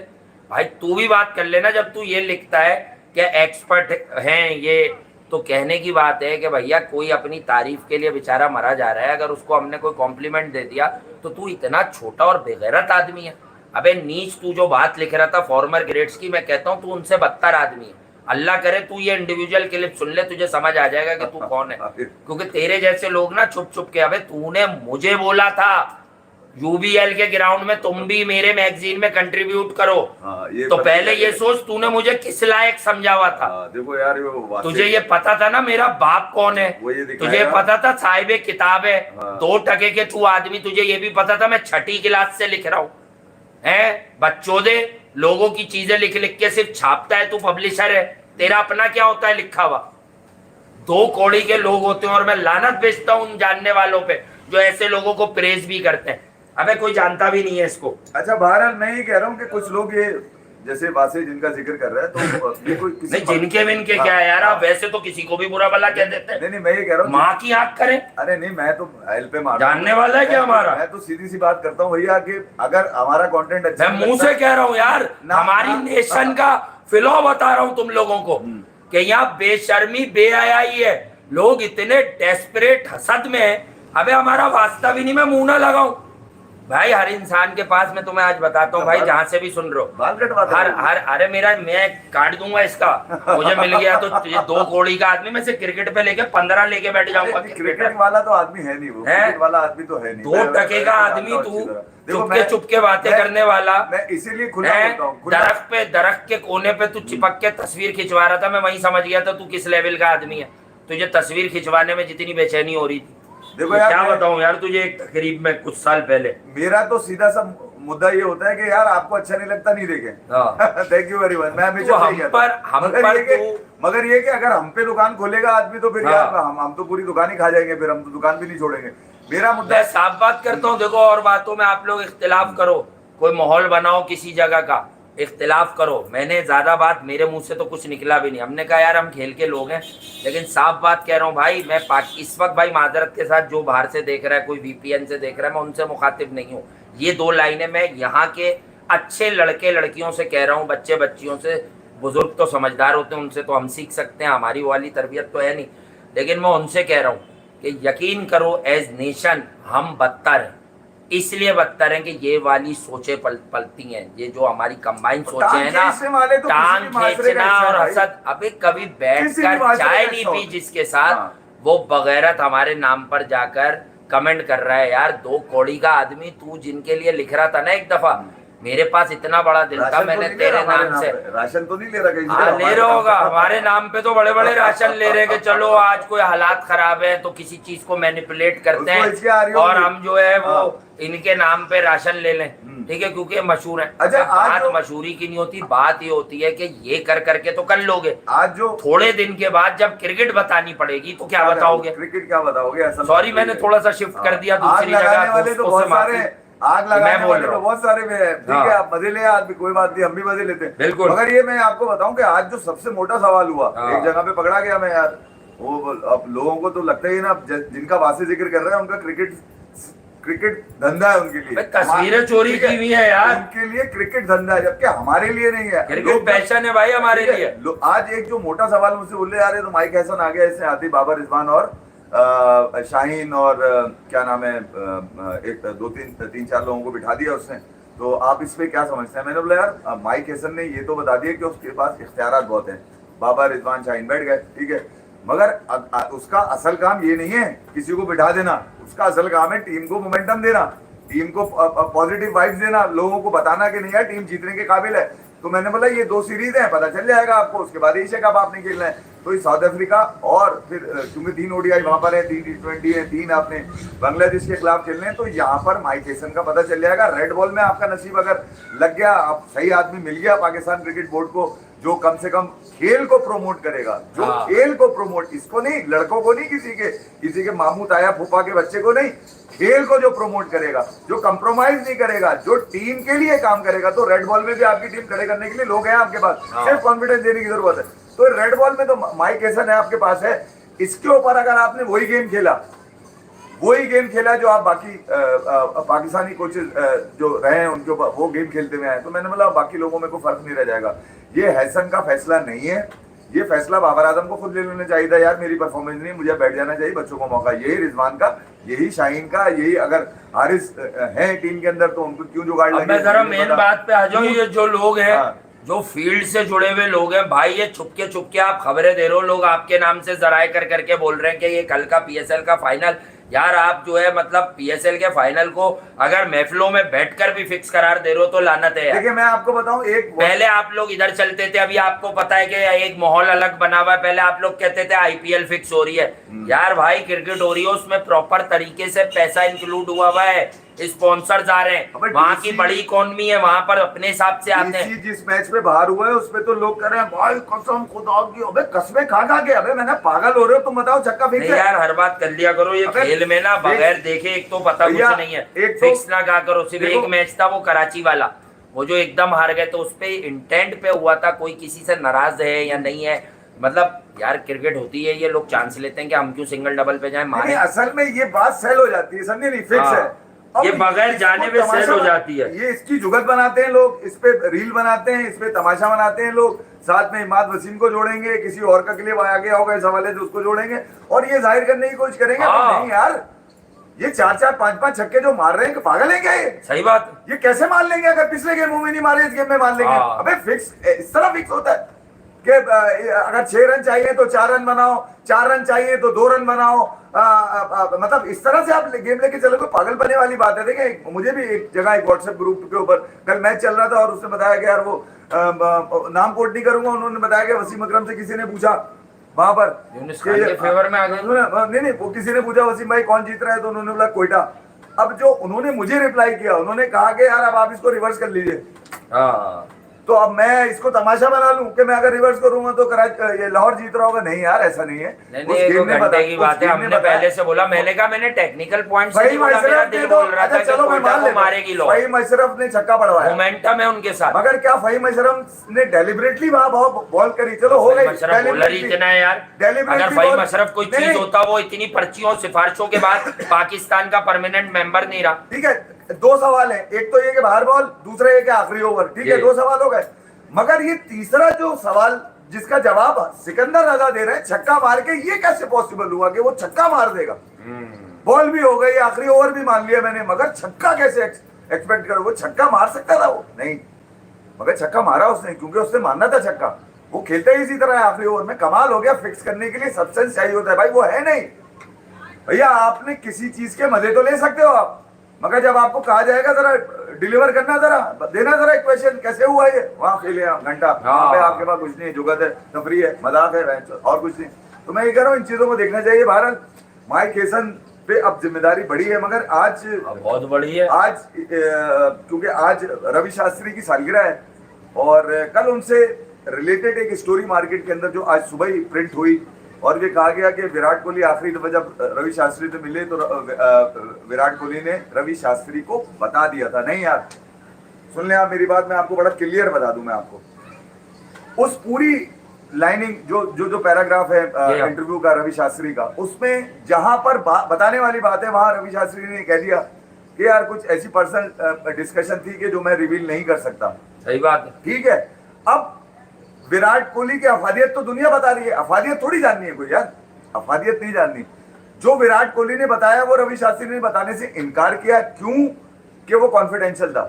भाई, तू भी बात कर लेना। जब तू ये लिखता है कि एक्सपर्ट हैं ये, तो कहने की बात है कि भैया कोई अपनी तारीफ के लिए बेचारा मरा जा रहा है, अगर उसको हमने कोई कॉम्प्लीमेंट दे दिया तो तू इतना छोटा और बेगैरत आदमी है। अबे नीच, तू जो बात लिख रहा था फॉर्मर ग्रेड्स की, मैं कहता हूँ तू उनसे बदतर आदमी है। अल्लाह करे तू ये इंडिविजुअल क्लिप सुन ले, तुझे समझ आ जाएगा कि तू कौन है। क्योंकि तेरे जैसे लोग ना छुप छुप के, अबे तूने मुझे बोला था यूबीएल के ग्राउंड में तुम भी मेरे मैगजीन में कंट्रीब्यूट करो, तो पहले ये सोच तूने मुझे किस लायक समझा हुआ था। देखो यार, तुझे ये पता था ना मेरा बाप कौन है, तुझे पता था साहिब किताब है, 2 टके के तू आदमी, तुझे ये भी पता था मैं 6ठी क्लास से लिख रहा हूँ। है बच्चों दे, लोगों की चीजें लिख लिख के सिर्फ छापता है, तू पब्लिशर है, तेरा अपना क्या होता है लिखा हुआ। 2 कौड़ी के लोग होते हैं और मैं लानत भेजता हूँ उन जानने वालों पे जो ऐसे लोगों को प्रेज भी करते हैं। अबे कोई जानता भी नहीं है इसको। अच्छा बहरहाल मैं ये कह रहा हूँ कि कुछ लोग ये जैसे वासे जिनका जिक्र कर रहा है, तो ये कोई किसी नहीं जिनके विनके क्या है यार, आप वैसे तो किसी को भी बुरा भला कह देते हैं। नहीं मैं ये कह रहा हूँ माँ की आंख करें। अरे नहीं, मैं तो हेल पे मार जानने वाला है क्या हमारा? मैं तो सीधी सी बात करता हूँ भैया कि अगर हमारा कंटेंट अच्छा, मैं मुंह से कह रहा हूँ यार, हमारी नेशन का फिलॉ बता रहा हूँ तुम लोगों को कि यहाँ बेशर्मी बेहयाई है, लोग इतने डेस्परेट हसद में है। अबे हमारा वास्ता भी नहीं, मैं मुंह ना लगाऊं भाई। हर इंसान के पास, मैं तुम्हें आज बताता हूँ भाई, जहां से भी सुन रहे हो, हर अरे मेरा मैं काट दूंगा इसका, मुझे मिल गया तो 2 कौड़ी का आदमी में से क्रिकेट पे लेके 15 लेके बैठ जाऊंगा। क्रिकेट वाला तो आदमी है नहीं, वो क्रिकेट वाला आदमी तो है नहीं। 2 टके का आदमी तू चुपके बातें करने वाला। मैं इसीलिए खुला बोलता हूं। दरख्त के कोने पे तू चिपक के तस्वीर खिंचवा रहा था, मैं वही समझ गया था तू किस लेवल का आदमी है। तुझे तस्वीर खिंचवाने में जितनी बेचैनी हो रही थी, देखो यार क्या बताऊं यार तुझे, एक तकरीब में कुछ साल पहले मेरा तो सीधा सा मुद्दा ये होता है कि यार आपको अच्छा नहीं लगता, नहीं देखे। Thank you very much. मैं हमेशा मगर ये कि अगर हम पे दुकान खोलेगा आदमी तो फिर यार हम तो पूरी दुकान ही खा जाएंगे, फिर हम तो दुकान भी नहीं छोड़ेंगे। मेरा मुद्दा, मैं साफ बात करता हूँ, देखो और बातों में आप लोग इख्तिलाफ करो, कोई माहौल बनाओ किसी जगह का, इख्तिलाफ करो। मैंने ज्यादा बात, मेरे मुंह से तो कुछ निकला भी नहीं। हमने कहा यार हम खेल के लोग हैं, लेकिन साफ बात कह रहा हूँ भाई, मैं इस वक्त भाई माजरत के साथ जो बाहर से देख रहा है, कोई वीपीएन से देख रहा है, मैं उनसे मुखातिब नहीं हूँ। ये 2 लाइनें मैं यहाँ के अच्छे लड़के लड़कियों से कह रहा हूँ, बच्चे बच्चियों से। बुजुर्ग तो समझदार होते हैं, उनसे तो हम सीख सकते हैं, हमारी वाली तरबियत तो है नहीं, लेकिन मैं उनसे कह रहा हूँ कि यकीन करो एज नेशन हम बदतर हैं। इसलिए बदतर है कि ये वाली सोचें पलती हैं, ये जो हमारी कंबाइन सोचें हैं ना, टांग खींचना और हसद। अबे कभी बैठकर चाय नहीं पी जिसके साथ, वो बगैरत हमारे नाम पर जाकर कमेंट कर रहा है। यार 2 कौड़ी का आदमी, तू जिनके लिए लिख रहा था ना एक दफा, मेरे पास इतना बड़ा दिल था, मैंने तेरे नाम से राशन तो नहीं ले रहा कहीं? हाँ ले रहा होगा, हमारे नाम पे तो बड़े बड़े राशन ले रहे हैं कि चलो आज कोई हालात खराब है तो किसी चीज को मैनिपुलेट करते हैं और हम जो है वो इनके नाम पे राशन ले लें, ठीक है, क्योंकि मशहूर है। अच्छा, बात मशहूरी की नहीं होती, बात ये होती है कि ये कर करके तो कर लोगे, आज जो थोड़े दिन के बाद जब क्रिकेट बतानी पड़ेगी तो क्या बताओगे? क्रिकेट क्या बताओगे? सॉरी मैंने थोड़ा सा शिफ्ट कर दिया दूसरी जगह। आग लगाने वाले तो बहुत सारे में है, ठीक है, आप मजे ले आदमी, कोई बात नहीं, हम भी मजे लेते हैं बिल्कुल। मगर ये मैं आपको बताऊं कि आज जो सबसे मोटा सवाल हुआ, एक जगह पे पकड़ा गया मैं यार, वो अब लोगों को तो लगता ही ना, जिनका वासे जिक्र कर रहे हैं उनका क्रिकेट धंधा है उनके लिए, तस्वीरें चोरी की हुई है यार, उनके लिए क्रिकेट धंधा है, जबकि हमारे लिए नहीं है। क्रिकेट पैशन है भाई हमारे लिए। आज एक जो मोटा सवाल मुझसे बोले आ रहे, तो माइक हैसन आ गया, इससे आती बाबर रिजवान और शाहीन और क्या नाम है, एक 2-3-4 लोगों को बिठा दिया उसने। तो आप इस पे क्या समझते हैं? मैंने बोला यार माइक हैसन ने ये तो बता दिया कि उसके पास इख्तियारात बहुत हैं, बाबर रिजवान शाहीन बैठ गए, ठीक है, मगर उसका असल काम ये नहीं है किसी को बिठा देना, उसका असल काम है टीम को मोमेंटम देना, टीम को पॉजिटिव वाइब्स देना, लोगों को बताना कि नहीं यार टीम जीतने के काबिल है। तो मैंने बोला ये 2 सीरीज हैं, पता चल जाएगा आपको, उसके बाद एशिया कप आपने खेलना है। तो साउथ अफ्रीका और फिर क्योंकि 3 ओडीआई वहां पर है, 3 T20 है, 3 आपने बांग्लादेश के खिलाफ खेलने हैं, तो यहाँ पर माइक हैसन का पता चल जाएगा। रेड बॉल में आपका नसीब अगर लग गया, आप सही आदमी मिल गया पाकिस्तान क्रिकेट बोर्ड को, जो कम से कम खेल को प्रमोट करेगा, जो खेल को प्रमोट, इसको नहीं, लड़कों को नहीं, किसी के मामू ताया फूफा के बच्चे को नहीं, खेल को जो प्रमोट करेगा, जो कंप्रोमाइज नहीं करेगा, जो टीम के लिए काम करेगा, तो रेड बॉल में भी आपकी टीम खड़े करने के लिए लोग हैं आपके पास, सिर्फ कॉन्फिडेंस देने की जरूरत है। तो रेड बॉल में तो माइक हैसन है आपके पास है, इसके ऊपर अगर आपने वही गेम खेला जो आप बाकी पाकिस्तानी कोचेज जो रहे हैं उनके ऊपर वो गेम खेलते हुए आए, तो मैंने बोला बाकी लोगों में कोई फर्क नहीं रह जाएगा। ये हैसन का फैसला नहीं है, ये फैसला बाबर आजम को खुद ले लेना चाहिए था, यार मेरी परफॉर्मेंस नहीं, मुझे बैठ जाना चाहिए, बच्चों को मौका, यही रिजवान का, यही शाहीन का, यही अगर हारिस है टीम के अंदर तो उनको क्यों जुगाड़ लगे। मैं जरा मेन बात पे आ जाऊं, ये जो लोग हैं जो फील्ड से जुड़े हुए लोग हैं भाई, ये चुपके आप खबरें दे रहे हो, लोग आपके नाम से जराए कर करके बोल रहे हैं कि ये कल का पीएसएल का फाइनल। यार आप जो है मतलब पीएसएल के फाइनल को अगर महफिलों में बैठकर भी फिक्स करार दे रहे हो तो लानत है यार। देखिए मैं आपको बताऊं, एक पहले आप लोग इधर चलते थे, अभी आपको पता है कि एक माहौल अलग बना हुआ है। पहले आप लोग कहते थे आईपीएल फिक्स हो रही है। यार भाई क्रिकेट हो रही है, उसमें प्रॉपर तरीके से पैसा इंक्लूड हुआ है, स्पॉन्सर्स आ रहे हैं, वहां की बड़ी इकोनॉमी है, वहां पर अपने हिसाब से आते हैं। जिस मैच में बाहर हुआ है उसमें तो लोग कह रहे हैं भाई कसम खुदा की, अबे कसमें खा के, अबे मैंने पागल हो रहे हो तुम, बताओ छक्का फिक्स है यार हर बात कर लिया करो, ये खेल में ना बगैर देखे एक तो पता कुछ नहीं है, फिक्स ना कहा करो। सिर्फ एक मैच था वो कराची वाला, वो जो एकदम हार गए, तो उसपे इंटेंट पे हुआ था, कोई किसी से नाराज है या नहीं है। मतलब यार क्रिकेट होती है, ये लोग चांस लेते हैं कि हम क्यों सिंगल डबल पे जाएं, मारे। असल में ये बात सेल हो जाती है, समझे नहीं, फिक्स है। ये बगैर जाने में सेल हो जाती है। ये इसकी जुगत बनाते हैं लोग, इस पे रील बनाते हैं, इस पे तमाशा बनाते हैं लोग, साथ में इमाद वसीम को जोड़ेंगे, किसी और का क्लिप आ गया होगा इस हवाले से उसको जोड़ेंगे और ये जाहिर करने की कोशिश करेंगे नहीं यार ये 4-4 5-5 छक्के जो मार रहे हैं पागल है क्या ये? सही बात। ये कैसे मार लेंगे? अगर पिछले गेम में नहीं मारे इस गेम में मार लेंगे? अबे फिक्स इस तरह फिक्स होता है कि अगर 6 रन चाहिए तो 4 रन बनाओ, 4 रन चाहिए तो 2 रन बनाओ। मतलब इस तरह से आप गेम लेके चलोगे, पागल बनने वाली बात है। देखिए मुझे भी एक जगह एक व्हाट्सएप ग्रुप के ऊपर कल मैच चल रहा था और उसने बताया कि यार वो नाम कोट नहीं करूंगा, उन्होंने बताया कि वसीम अकरम से किसी ने पूछा वहां पर के फेवर में आ गए। नहीं वो किसी ने पूछा वसीम भाई कौन जीत रहा है, तो उन्होंने बोला कोयटा। अब जो उन्होंने मुझे रिप्लाई किया, उन्होंने कहा कि यार अब आप इसको रिवर्स कर लीजिए। तो अब मैं इसको तमाशा बना लूं कि मैं अगर रिवर्स करूंगा तो ये लाहौर जीत रहा होगा? नहीं यार ऐसा नहीं है। नहीं घंटे की बात है, हमने पहले से बोला, मैंने कहा मैंने टेक्निकल पॉइंट से बोला, मेरा दिल बोल रहा था कि कोयटा को मारेगी लोग। फहीम अशरफ ने छक्का पड़वाया, मोमेंटम है उनके साथ। मगर क्या फहीम अशरफ ने डेलिबरेटली वहां बॉल करी? चलो हो गई, बॉलर इतना है यार। अगर फहीम अशरफ कोई चीज होता वो इतनी पर्चियों सिफारिशों के बाद पाकिस्तान का परमानेंट मेंबर नहीं रहा। ठीक है, 2 सवाल है, एक तो ये कि बाहर बॉल, दूसरा ये कि आखिरी ओवर। ठीक है 2 सवाल हो गए, मगर ये तीसरा जो सवाल जिसका जवाब सिकंदर रजा दे रहे हैं, छक्का मार के, ये कैसे पॉसिबल हुआ कि वो छक्का मार देगा? बॉल भी हो गई, आखिरी ओवर भी मान लिया मैंने, मगर छक्का कैसे एक्सपेक्ट करो? वो छक्का मार सकता था वो नहीं, मगर छक्का मारा उसने, क्योंकि उसने मारना था छक्का। वो खेलते ही इसी तरह है आखिरी ओवर में। कमाल हो गया, फिक्स करने के लिए सब्सटेंस चाहिए होता है भाई, वो है नहीं। भैया आपने किसी चीज के मजे तो ले सकते हो आप, मगर जब आपको कहा जाएगा जरा डिलीवर करना, जरा देना, जरा इक्वेशन कैसे हुआ ये, वहां खेले घंटा, वहां पे आपके पास कुछ नहीं, जुगत है, तफरी है, मजाक है और कुछ नहीं। तो मैं ये कह रहा हूँ इन चीजों को देखना चाहिए। बहरहाल माइक हेसन पे अब जिम्मेदारी बड़ी है, मगर आज बहुत बड़ी है। आज क्योंकि आज रवि शास्त्री की सालगिरह है और कल उनसे रिलेटेड एक स्टोरी मार्केट के अंदर जो आज सुबह ही प्रिंट हुई और ये कहा गया कि विराट कोहली आखिरी दफा जब रवि शास्त्री से मिले तो विराट कोहली ने रवि शास्त्री को बता दिया था। नहीं यार सुन ले आप मेरी बात, मैं आपको बड़ा क्लियर बता दूं मैं आपको। उस पूरी लाइनिंग जो पैराग्राफ है इंटरव्यू का रवि शास्त्री का, उसमें जहां पर बताने वाली बात है वहां रवि शास्त्री ने कह दिया कि यार कुछ ऐसी पर्सनल डिस्कशन थी कि जो मैं रिवील नहीं कर सकता। सही बात है। ठीक है, अब विराट कोहली की अफादियत तो दुनिया बता रही है, अफादियत थोड़ी जाननी है कोई यार, अफादियत नहीं जाननी। जो विराट कोहली ने बताया वो रवि शास्त्री ने बताने से इनकार किया, क्यों? कि वो कॉन्फिडेंशियल था।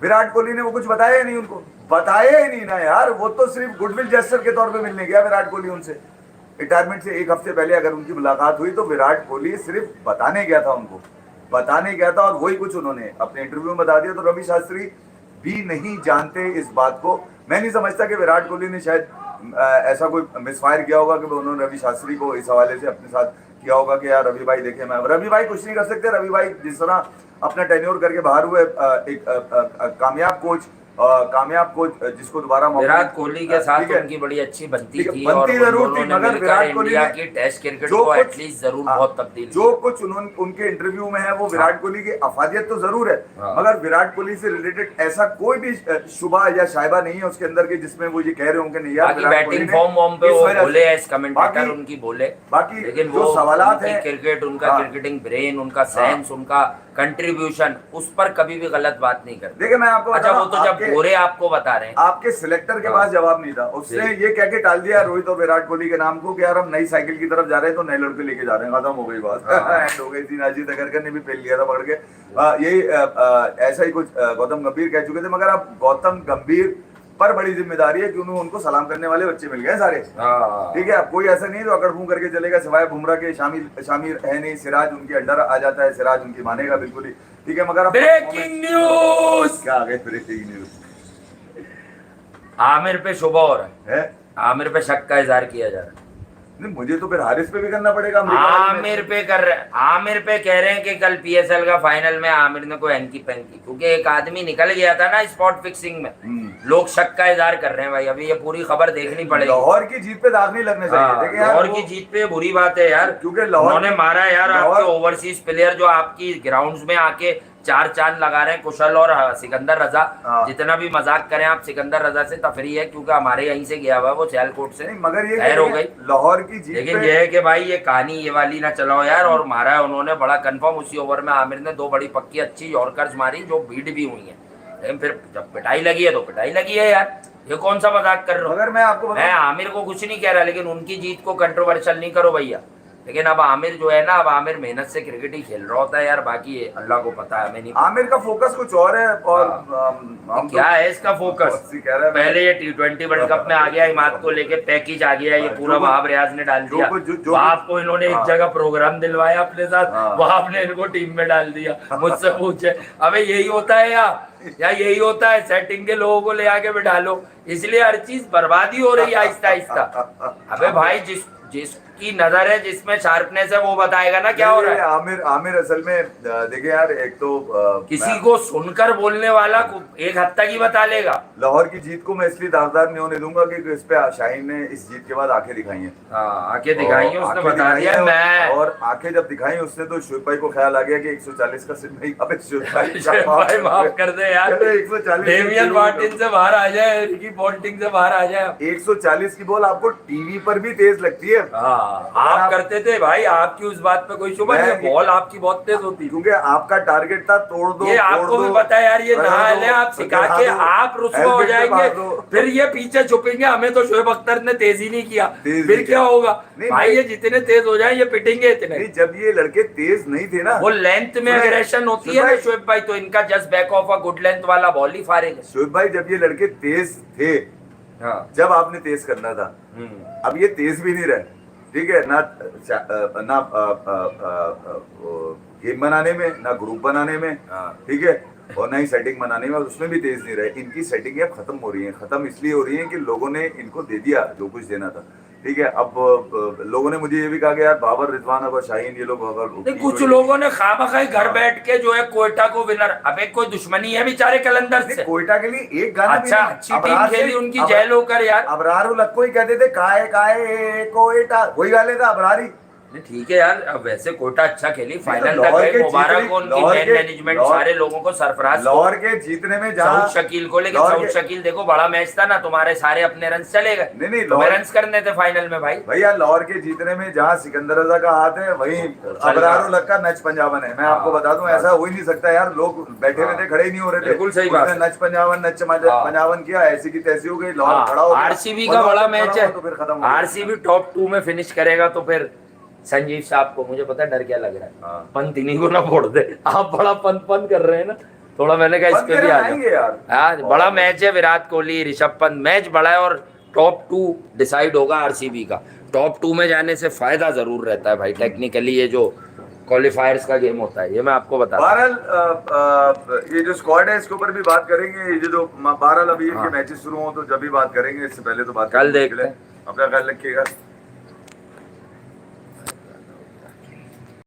विराट कोहली ने वो कुछ बताया ही नहीं, उनको बताया ही नहीं ना यार। वो तो सिर्फ गुडविल जेस्चर के तौर पे मिलने गया विराट कोहली उनसे, रिटायरमेंट से 1 हफ्ते पहले अगर उनकी मुलाकात हुई तो विराट कोहली सिर्फ बताने गया था, उनको बताने गया था और वही कुछ उन्होंने अपने इंटरव्यू में बता दिया। तो रवि शास्त्री भी नहीं जानते इस बात को। मैं नहीं समझता कि विराट कोहली ने शायद ऐसा कोई मिसफायर किया होगा कि उन्होंने रवि शास्त्री को इस हवाले से अपने साथ किया होगा कि यार रवि भाई देखे, मैं रवि भाई कुछ नहीं कर सकते। रवि भाई जिस तरह अपना टेन्योर करके बाहर हुए, एक कामयाब कोच जिसको दोबारा विराट कोहली के साथ उनकी बड़ी अच्छी बनती थी और उन्होंने विराट कोहली की टेस्ट क्रिकेट को एटलीस्ट जरूर बहुत तब्दील जो कुछ उन्होंने उनके इंटरव्यू में है वो विराट कोहली की अफादियत तो जरूर है, मगर विराट कोहली से रिलेटेड ऐसा कोई भी शुबा या शायबा नहीं है उसके अंदर के जिसमें वो ये कह रहे होंगे नहीं यार बैटिंग फॉर्म पे वो बोले एज कमेंटेटर उनकी बोले, बाकी लेकिन वो सवालात है क्रिकेट, उनका क्रिकेटिंग ब्रेन, उनका सेंस, उनका कंट्रीब्यूशन, उस पर कभी भी गलत बात नहीं करते। देखिए मैं आपको अच्छा वो तो जब गोरे आपको बता रहे हैं, आपके सिलेक्टर के पास जवाब नहीं था, उसने ये कह के टाल दिया रोहित और विराट कोहली के नाम को कि यार हम नई साइकिल की तरफ जा रहे हैं तो नए लड़के लेके जा रहे हैं, खत्म हो गई बात। एंड हो गई थी। नाजीद अगरकर ने भी फेल लिया था पकड़ के। यही ऐसा ही कुछ गौतम गंभीर कह चुके थे, मगर अब गौतम गंभीर पर बड़ी जिम्मेदारी है कि उनको सलाम करने वाले बच्चे मिल गए सारे। हाँ ठीक है, अब कोई ऐसा नहीं जो अकड़ फूं करके चलेगा, सिवाय बुमराह के शामिल है नहीं, सिराज उनके अंडर आ जाता है, सिराज उनकी मानेगा बिल्कुल ही। ठीक है, मगर ब्रेकिंग न्यूज, क्या आ गए ब्रेकिंग न्यूज? आमिर पे शुबा हो रहा है? है, आमिर पे शक का इजहार किया जा रहा है। नहीं, मुझे तो फिर हारिस पे भी करना पड़ेगा। अमेरिका वाले आमिर पे कर रहे, आमिर पे कह रहे हैं कि कल पीएसएल का फाइनल में आमिर ने कोई हैंकी पैंकी, क्योंकि एक आदमी निकल गया था ना स्पॉट फिक्सिंग में, लोग शक का इजहार कर रहे हैं भाई। अभी ये पूरी खबर देखनी पड़ेगी। लाहौर की जीत पे दाग नहीं लगने चाहिए। हाँ, देखिए यार, लाहौर की जीत पे बुरी बात है यार, क्योंकि लाहौर उन्होंने मारा यार आपके ओवरसीज प्लेयर जो आपकी ग्राउंड्स में आके चार चांद लगा रहे हैं, कुशल और सिकंदर रजा। हाँ। जितना भी मजाक करें आप, सिकंदर रजा से तफरी है, क्योंकि हमारे यहीं से गया हुआ है वो सियालकोट से, नहीं, मगर ये खैर हो गई। लाहौर की जीत लेकिन पे ये है कि भाई ये कहानी ये वाली ना चलाओ यार, और मारा है उन्होंने बड़ा कंफर्म। उसी ओवर में आमिर ने 2 बड़ी पक्की अच्छी यॉर्कर्स मारी जो बीट भी हुई है, लेकिन फिर जब पिटाई लगी है तो पिटाई लगी है यार। ये कौन सा मजाक कर रहे हो? मगर मैं आपको मैं आमिर को कुछ नहीं कह रहा, लेकिन उनकी जीत को कंट्रोवर्शियल नहीं करो भैया। लेकिन अब आमिर जो है ना, अब आमिर मेहनत से क्रिकेट ही खेल रहा होता है यार, बाकी अल्लाह को पता है, हमें नहीं। आमिर का फोकस कुछ और है। और हम क्या है इसका फोकस? कह रहे हैं पहले ये T20 वर्ल्ड कप में आ गया, हिमात को लेके पैकेज आ गया, ये पूरा वहाब रियाज ने डाल दिया। वहाब को इन्होंने एक जगह प्रोग्राम दिलवाया अपने साथ, वहाब ने इनको टीम में डाल दिया। मुझसे पूछे अबे यही होता है या यही होता है, सेटिंग के लोगों को ले आके बिठा लो, इसलिए हर चीज बर्बादी हो रही है आहिस्ता आहिस्ता। अबे भाई जिसकी नजर है, जिसमें शार्पनेस है, वो बताएगा ना क्या हो रहा है। आमिर असल में देखिए यार, एक तो किसी को सुनकर बोलने वाला को एक हद तक ही बता लेगा। लाहौर की जीत को मैं इसलिए दागदार नहीं होने दूंगा कि इस पे शाहीन ने इस जीत के बाद आंखें दिखाई हैं। आंखें दिखाई हैं, उसने बता दिया मैं। और आंखें जब दिखाई उसने, तो शुएब भाई को ख्याल आ गया कि 140 का सिर्फ नहीं, अबे शुएब भाई माफ कर दे यार, 140 डेमियन मार्टिन से बाहर आ जाए, रिकी पॉन्टिंग से बाहर आ जाए। 140 की बॉल आपको टीवी पर भी तेज लगती है। आप करते थे भाई, आपकी उस बात पे कोई शुबह नहीं, बॉल आपकी बहुत तेज होती, क्योंकि आपका टारगेट था तोड़ दो। ये आपको भी पता है यार, ये नाल है, आप सिखा के आप रुस्वा हो जाएंगे, फिर ये पीछे छुपेंगे। हमें तो शोएब अख्तर ने तेज ही नहीं किया, फिर क्या होगा भाई? ये जितने तेज हो जाए ये पिटेंगे इतने। जब ये लड़के तेज नहीं थे ना, वो लेंथ में एग्रेशन होती है ना शोएब भाई, तो इनका just back of a good length वाला बॉल ही फारेग है। शोएब भाई जब ये लड़के तेज थे, जब आपने तेज करना था, अब ये तेज भी नहीं रहे। ठीक है ना, गेम बनाने में, ना ग्रुप बनाने में, ठीक है, और ना ही सेटिंग बनाने में, उसमें भी तेज नहीं रहे। इनकी सेटिंग अब खत्म हो रही है। खत्म इसलिए हो रही है कि लोगों ने इनको दे दिया जो कुछ देना था। ठीक है, अब लोगों ने मुझे ये भी कहा कि यार बाबर, रिजवान, अब शाहीन, ये लोग अगर कुछ लोगों ने खामखा घर बैठ के जो है कोयटा को विनर, अबे कोई दुश्मनी है बेचारे कलंदर से? कोयटा के लिए एक गाना अच्छा अच्छी टीम खेली उनकी, जेल होकर यार। अबरार उलग को ही कहते थे काए काए कोयटा, वही गाले था अबरारी। ठीक है यार, अब वैसे कोयटा अच्छा खेली, फाइनल तक गए, मुबारक हो उनकी मैन मैनेजमेंट, सारे लोगों को, सरफराज लाहौर के जीतने में सऊद शकील को। लेकिन सऊद शकील देखो बड़ा मैच था ना, तुम्हारे सारे अपने रन चले गए, नहीं तुम्हें रन करने थे फाइनल में भाई। भैया लाहौर के जीतने में जहाँ सिकंदर रजा का हाथ है, वहीं अबरार उलग का नच पंजाबन है। मैं आपको बता दूं, ऐसा हो ही नहीं सकता यार। लोग बैठे हुए थे, खड़े ही नहीं हो रहे थे। बिल्कुल सही बात, नच पंजाबन किया, ऐसी की तैसी हो गई, लाहौर खड़ा हो गया। आरसीबी का बड़ा मैच है, आरसीबी टॉप 2 में फिनिश करेगा, तो फिर संजीव साहब को मुझे पता है डर क्या लग रहा है, पंत इन्हीं को ना फोड़ दे। आप बड़ा पंत कर रहे हैं ना थोड़ा, मैंने कहा इस पे भी आ जाओ। बड़ा मैच है, विराट कोहली, ऋषभ पंत, मैच बड़ा है, और टॉप 2 डिसाइड होगा आरसीबी का। टॉप 2 में जाने से फायदा जरूर रहता है भाई, टेक्निकली ये जो क्वालिफायर्स का गेम होता है, ये मैं आपको बता। बहरहाल ये जो स्क्वाड है इसके ऊपर भी बात करेंगे। ये जो बहरहाल अभी के मैचेस शुरू हो तो जब भी बात करेंगे, इससे पहले तो बात कल देखते हैं। अपना ख्याल रखिएगा।